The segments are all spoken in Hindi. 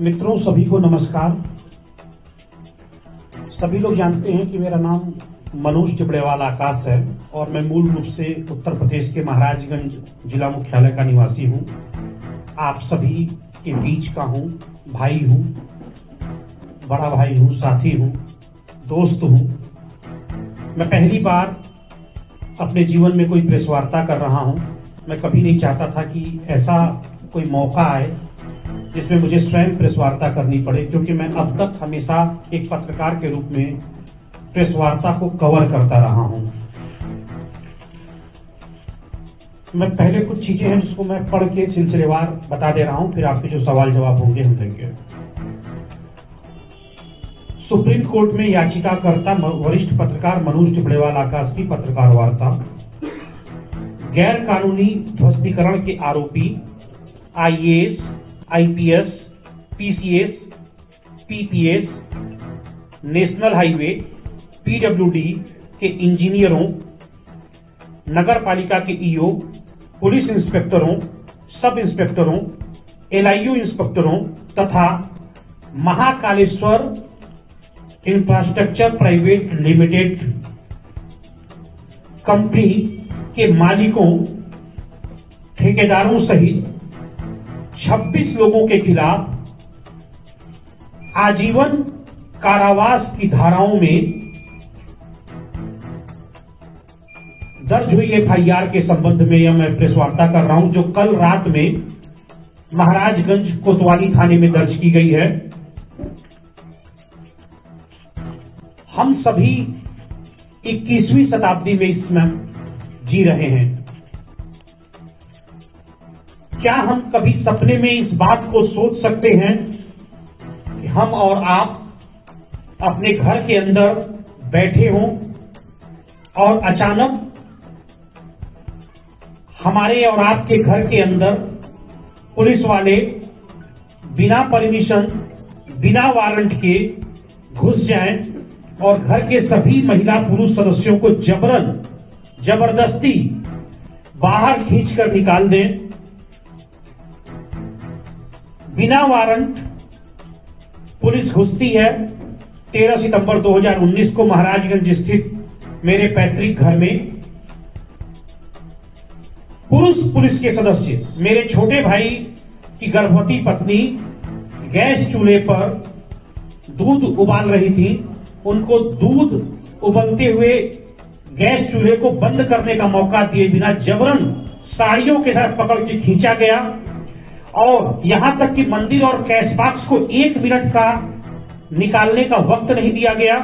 मित्रों, सभी को नमस्कार। सभी लोग जानते हैं कि मेरा नाम मनोज चिपड़ेवाल आकाश है और मैं मूल रूप से उत्तर प्रदेश के महाराजगंज जिला मुख्यालय का निवासी हूं। आप सभी के बीच का हूं, भाई हूं, बड़ा भाई हूं, साथी हूं, दोस्त हूं। मैं पहली बार अपने जीवन में कोई प्रेस वार्ता कर रहा हूं। मैं कभी नहीं चाहता था कि ऐसा कोई मौका आए जिसमें मुझे स्वयं प्रेस वार्ता करनी पड़े, क्योंकि मैं अब तक हमेशा एक पत्रकार के रूप में प्रेस वार्ता को कवर करता रहा हूं। मैं पहले कुछ चीजें हैं जिसको मैं पढ़ के सिलसिलेवार बता दे रहा हूं, फिर आपके जो सवाल जवाब होंगे हम देंगे। सुप्रीम कोर्ट में याचिकाकर्ता वरिष्ठ पत्रकार मनोज चिपड़ेवाल आकाश की पत्रकार वार्ता। गैर कानूनी ध्वस्तीकरण के आरोपी IAS, IPS, PCS, PPS, national highway, PWD के इंजीनियरों, नगर पालिका के ईओ, पुलिस इंस्पेक्टरों, सब इंस्पेक्टरों, एलआईयू इंस्पेक्टरों तथा Mahakaleshwar infrastructure private limited company के मालिकों, ठेकेदारों सहित 26 लोगों के खिलाफ आजीवन कारावास की धाराओं में दर्ज हुई एफआईआर के संबंध में यह मैं प्रेस वार्ता कर रहा हूं, जो कल रात में महाराजगंज कोतवाली थाने में दर्ज की गई है। हम सभी 21वीं शताब्दी में इसमें जी रहे हैं। क्या हम कभी सपने में इस बात को सोच सकते हैं कि हम और आप अपने घर के अंदर बैठे हों और अचानक हमारे और आपके घर के अंदर पुलिस वाले बिना परमिशन, बिना वारंट के घुस जाएं और घर के सभी महिला पुरुष सदस्यों को जबरदस्ती बाहर खींचकर निकाल दें? बिना वारंट पुलिस घुसती है। 13 सितंबर 2019 को महाराजगंज स्थित मेरे पैतृक घर में पुरुष पुलिस के सदस्य, मेरे छोटे भाई की गर्भवती पत्नी गैस चूल्हे पर दूध उबाल रही थी। उनको दूध उबलते हुए गैस चूल्हे को बंद करने का मौका दिए बिना जबरन साड़ियों के साथ पकड़ के खींचा गया और यहां तक कि मंदिर और कैश बॉक्स को 1 मिनट का निकालने का वक्त नहीं दिया गया।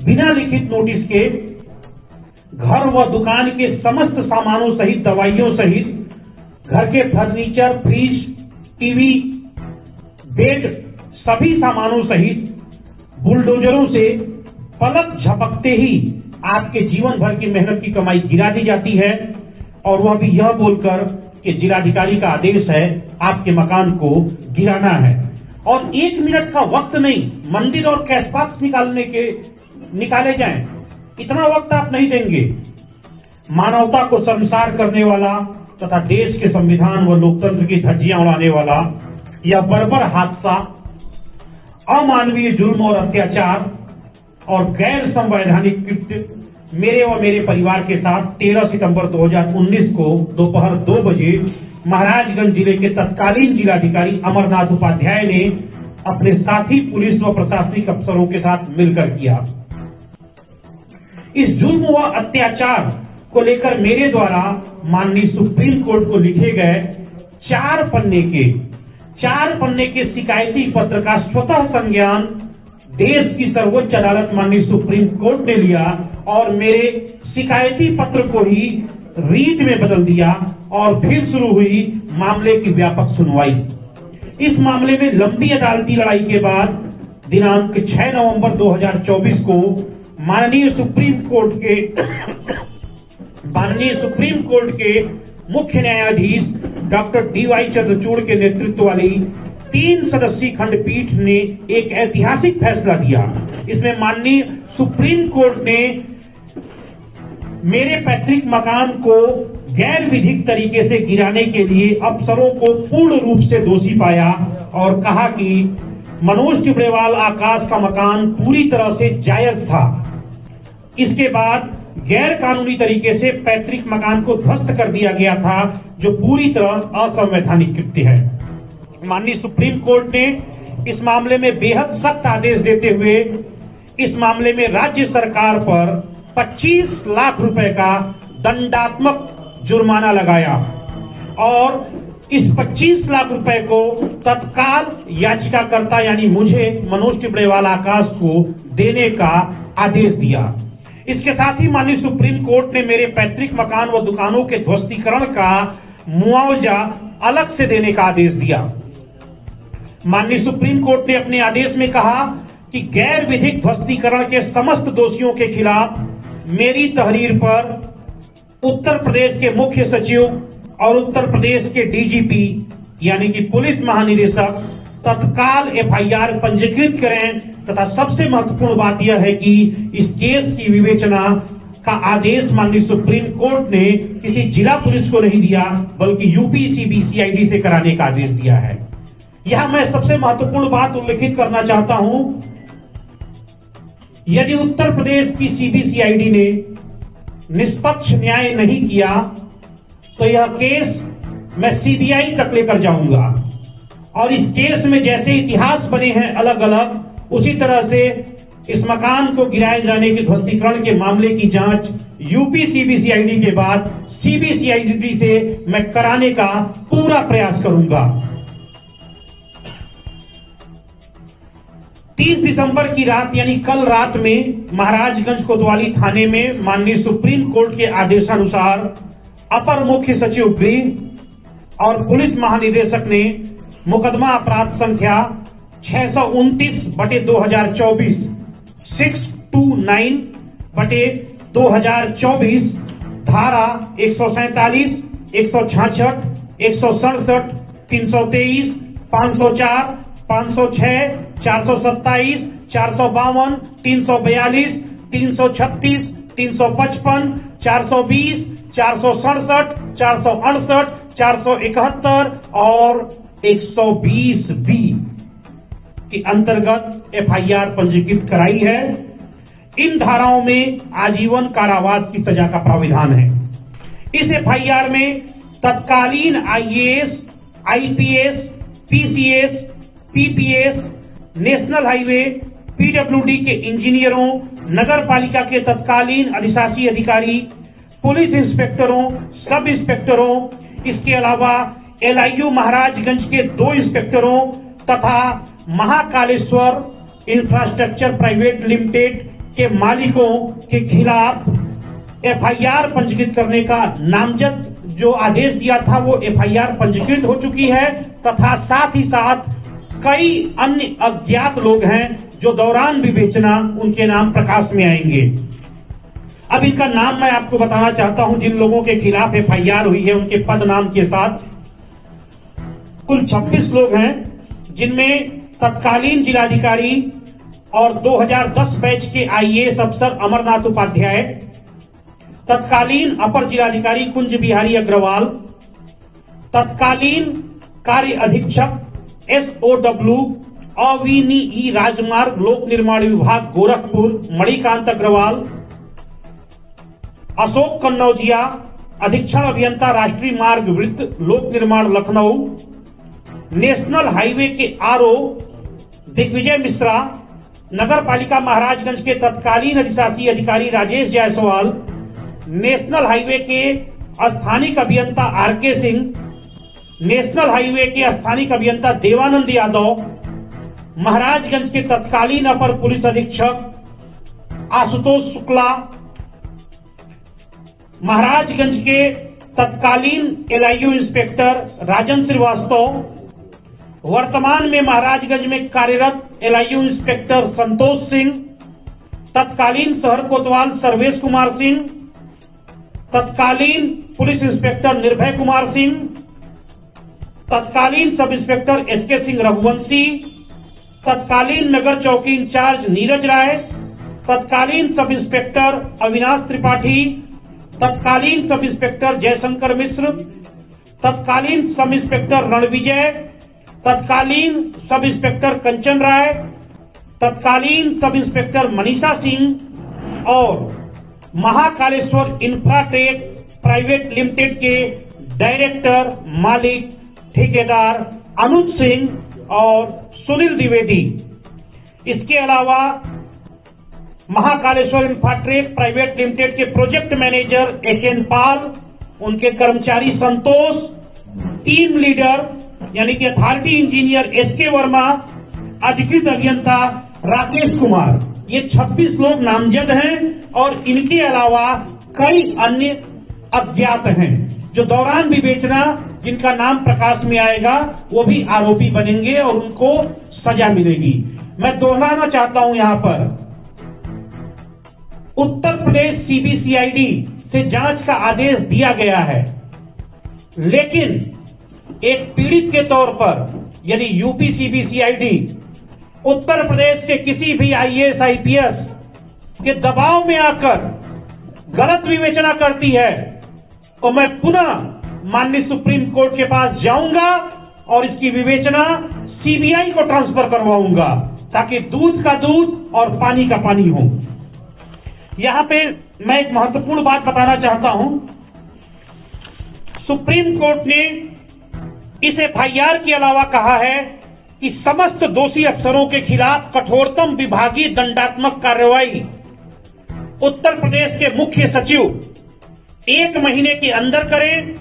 बिना लिखित नोटिस के घर व दुकान के समस्त सामानों सहित, दवाइयों सहित घर के फर्नीचर, फ्रिज, टीवी, बेड, सभी सामानों सहित बुलडोजरों से पलक झपकते ही आपके जीवन भर की मेहनत की कमाई गिरा दी जाती है, और वह भी यह बोलकर कि जिलाधिकारी का आदेश है आपके मकान को गिराना है। और 1 मिनट का वक्त नहीं, मंदिर और कैश बॉक्स निकाले जाएं, इतना वक्त आप नहीं देंगे। मानवता को शर्मसार करने वाला तथा देश के संविधान व लोकतंत्र की धज्जियां उड़ाने वाला यह बर्बर हादसा, अमानवीय जुल्म और अत्याचार और गैर संवैधानिक कृत्य मेरे व मेरे परिवार के साथ 13 सितंबर 2019 को दोपहर 2 बजे महाराजगंज जिले के तत्कालीन जिलाधिकारी अमरनाथ उपाध्याय ने अपने साथी पुलिस व प्रशासनिक अफसरों के साथ मिलकर किया। इस जुल्म व अत्याचार को लेकर मेरे द्वारा माननीय सुप्रीम कोर्ट को लिखे गए 4 पन्ने के शिकायती पत्र का स्वतः संज्ञान देश की सर्वोच्च अदालत माननीय सुप्रीम कोर्ट ने लिया और मेरे शिकायती पत्र को ही रीट में बदल दिया और फिर शुरू हुई मामले की व्यापक सुनवाई। इस मामले में लंबी अदालती लड़ाई के बाद दिनांक 6 नवंबर 2024 को माननीय सुप्रीम कोर्ट के मुख्य न्यायाधीश डॉक्टर डीवाई चंद्रचूड़ के नेतृत्व वाली 3 सदस्यीय खंडपीठ ने एक ऐतिहासिक फैसला दिया। इसमें माननीय सुप्रीम कोर्ट ने मेरे पैतृक मकान को गैर विधिक तरीके से गिराने के लिए अफसरों को पूर्ण रूप से दोषी पाया और कहा कि मनोज टिब्रेवाल आकाश का मकान पूरी तरह से जायज था। इसके बाद गैर कानूनी तरीके से पैतृक मकान को ध्वस्त कर दिया गया था, जो पूरी तरह असंवैधानिक कृत्य है। माननीय सुप्रीम कोर्ट ने इस मामले में बेहद सख्त आदेश देते हुए इस मामले में राज्य सरकार पर 25 लाख रुपए का दंडात्मक जुर्माना लगाया और इस 25 लाख रुपए को तत्काल याचिकाकर्ता यानी मुझे मनोज टिब्रेवाल आकाश को देने का आदेश दिया। इसके साथ ही माननीय सुप्रीम कोर्ट ने मेरे पैतृक मकान व दुकानों के ध्वस्तीकरण का मुआवजा अलग से देने का आदेश दिया। माननीय सुप्रीम कोर्ट ने अपने आदेश में कहा कि गैर विधिक ध्वस्तीकरण के समस्त दोषियों के खिलाफ मेरी तहरीर पर उत्तर प्रदेश के मुख्य सचिव और उत्तर प्रदेश के डीजीपी यानी कि पुलिस महानिदेशक तत्काल एफआईआर पंजीकृत करें तथा सबसे महत्वपूर्ण बात यह है कि इस केस की विवेचना का आदेश माननीय सुप्रीम कोर्ट ने किसी जिला पुलिस को नहीं दिया बल्कि यूपी सीबीसीआईडी से कराने का आदेश दिया है। यहां मैं सबसे महत्वपूर्ण बात उल्लेखित करना चाहता हूं, यदि उत्तर प्रदेश की सीबीसीआईडी ने निष्पक्ष न्याय नहीं किया तो यह केस मैं सीबीआई तक लेकर जाऊंगा और इस केस में जैसे इतिहास बने हैं अलग अलग, उसी तरह से इस मकान को गिराए जाने के ध्वस्तीकरण के मामले की जांच यूपी सीबीसीआईडी के बाद सीबीसीआईडी से मैं कराने का पूरा प्रयास करूंगा। 30 दिसंबर की रात यानी कल रात में महाराजगंज कोतवाली थाने में माननीय सुप्रीम कोर्ट के आदेशानुसार अपर मुख्य सचिव गृह और पुलिस महानिदेशक ने मुकदमा अपराध संख्या 629/2024 629/2024 धारा 147, 166, 167, 323, 504, 506, 427, 452, 342, 336, 355, 420, 467, 468, 471 और 120 बी के अंतर्गत एफआईआर पंजीकृत कराई है। इन धाराओं में आजीवन कारावास की सजा का प्राविधान है। इस एफआईआर में तत्कालीन IAS, IPS, PCS, PPS, national highway, PWD के इंजीनियरों, नगर पालिका के तत्कालीन अधिशासी अधिकारी, पुलिस इंस्पेक्टरों, सब इंस्पेक्टरों, इसके अलावा एलआईयू महाराजगंज के 2 इंस्पेक्टरों तथा महाकालेश्वर इंफ्रास्ट्रक्चर प्राइवेट लिमिटेड के मालिकों के खिलाफ एफआईआर पंजीकृत करने का नामजद जो आदेश दिया था वो एफआईआर पंजीकृत हो चुकी है तथा साथ ही साथ कई अन्य अज्ञात लोग हैं जो दौरान विवेचना उनके नाम प्रकाश में आएंगे। अब इनका नाम मैं आपको बताना चाहता हूं। जिन लोगों के खिलाफ एफआईआर हुई है उनके पद नाम के साथ कुल 26 लोग हैं, जिनमें तत्कालीन जिलाधिकारी और 2010 बैच के आईएएस अफसर अमरनाथ उपाध्याय, तत्कालीन अपर जिलाधिकारी कुंज बिहारी अग्रवाल, तत्कालीन कार्य अधीक्षक SOW अविनी ई राजमार्ग लोक निर्माण विभाग गोरखपुर मणिकांत अग्रवाल, अशोक कन्नौजिया अधीक्षण अभियंता राष्ट्रीय मार्ग वृत्त लोक निर्माण लखनऊ, नेशनल हाईवे के आरओ दिग्विजय मिश्रा, नगर पालिका महाराजगंज के तत्कालीन अधिशासी अधिकारी राजेश जायसवाल, नेशनल हाईवे के स्थानिक अभियंता आरके सिंह, नेशनल हाईवे के स्थानिक अभियंता देवानंद यादव, महाराजगंज के तत्कालीन अपर पुलिस अधीक्षक आशुतोष शुक्ला, महाराजगंज के तत्कालीन एलआईयू इंस्पेक्टर राजन श्रीवास्तव, वर्तमान में महाराजगंज में कार्यरत एलआईयू इंस्पेक्टर संतोष सिंह, तत्कालीन शहर कोतवाल सर्वेश कुमार सिंह, तत्कालीन पुलिस इंस्पेक्टर निर्भय कुमार सिंह, तत्कालीन sub inspector SK Singh Raghuvanshi, तत्कालीन नगर चौकी इंचार्ज नीरज राय, तत्कालीन सब इंस्पेक्टर अविनाश त्रिपाठी, तत्कालीन सब इंस्पेक्टर जयशंकर मिश्र, तत्कालीन सब इंस्पेक्टर रणविजय, तत्कालीन सब इंस्पेक्टर कंचन राय, तत्कालीन सब इंस्पेक्टर मनीषा सिंह और महाकालेश्वर इंफ्राटेक प्राइवेट लिमिटेड के डायरेक्टर, मालिक, ठेकेदार अनुज सिंह और सुनील द्विवेदी। इसके अलावा महाकालेश्वर इंफ्राटेक प्राइवेट लिमिटेड के प्रोजेक्ट मैनेजर एचएन पाल, उनके कर्मचारी संतोष, टीम लीडर यानी कि अथॉरिटी इंजीनियर एसके वर्मा, अधिकृत अभियंता राकेश कुमार, ये 26 लोग नामजद हैं और इनके अलावा कई अन्य अज्ञात हैं जो दौरान विवेचना जिनका नाम प्रकाश में आएगा वो भी आरोपी बनेंगे और उनको सजा मिलेगी। मैं दोहराना चाहता हूं यहां पर, उत्तर प्रदेश सीबीसीआईडी से जांच का आदेश दिया गया है, लेकिन एक पीड़ित के तौर पर यदि यूपी सीबीसीआईडी उत्तर प्रदेश के किसी भी आईएएस आईपीएस के दबाव में आकर गलत विवेचना करती है तो मैं पुनः माननीय सुप्रीम कोर्ट के पास जाऊंगा और इसकी विवेचना सीबीआई को ट्रांसफर करवाऊंगा ताकि दूध का दूध और पानी का पानी हो। यहां पे मैं एक महत्वपूर्ण बात बताना चाहता हूं। सुप्रीम कोर्ट ने इस एफआईआर के अलावा कहा है कि समस्त दोषी अफसरों के खिलाफ कठोरतम विभागीय दंडात्मक कार्रवाई उत्तर प्रदेश के मुख्य सचिव 1 महीने के अंदर करें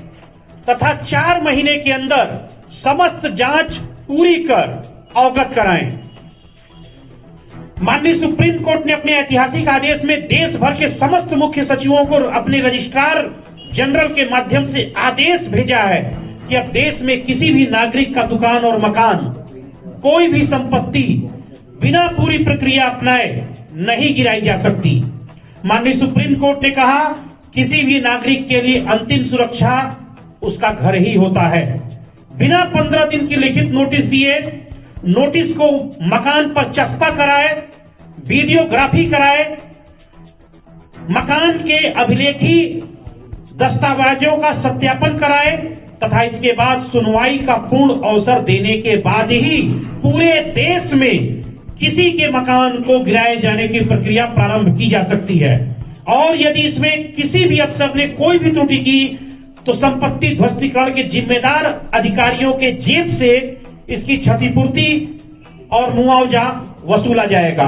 तथा 4 महीने के अंदर समस्त जांच पूरी कर अवगत कराएं। माननीय सुप्रीम कोर्ट ने अपने ऐतिहासिक आदेश में देश भर के समस्त मुख्य सचिवों को अपने रजिस्ट्रार जनरल के माध्यम से आदेश भेजा है कि अब देश में किसी भी नागरिक का दुकान और मकान, कोई भी संपत्ति बिना पूरी प्रक्रिया अपनाए नहीं गिराई जा सकती। माननीय सुप्रीम कोर्ट ने कहा किसी भी नागरिक के लिए अंतिम सुरक्षा उसका घर ही होता है। बिना 15 दिन की लिखित नोटिस दिए नोटिस को मकान पर चस्पा कराए, वीडियोग्राफी कराए, मकान के अभिलेखी दस्तावेजों का सत्यापन कराए तथा इसके बाद सुनवाई का पूर्ण अवसर देने के बाद ही पूरे देश में किसी के मकान को गिराए जाने की प्रक्रिया प्रारंभ की जा सकती है। और यदि इसमें किसी भी अफसर ने कोई भी त्रुटि की तो संपत्ति ध्वस्तीकरण के जिम्मेदार अधिकारियों के जेब से इसकी क्षतिपूर्ति और मुआवजा वसूला जाएगा।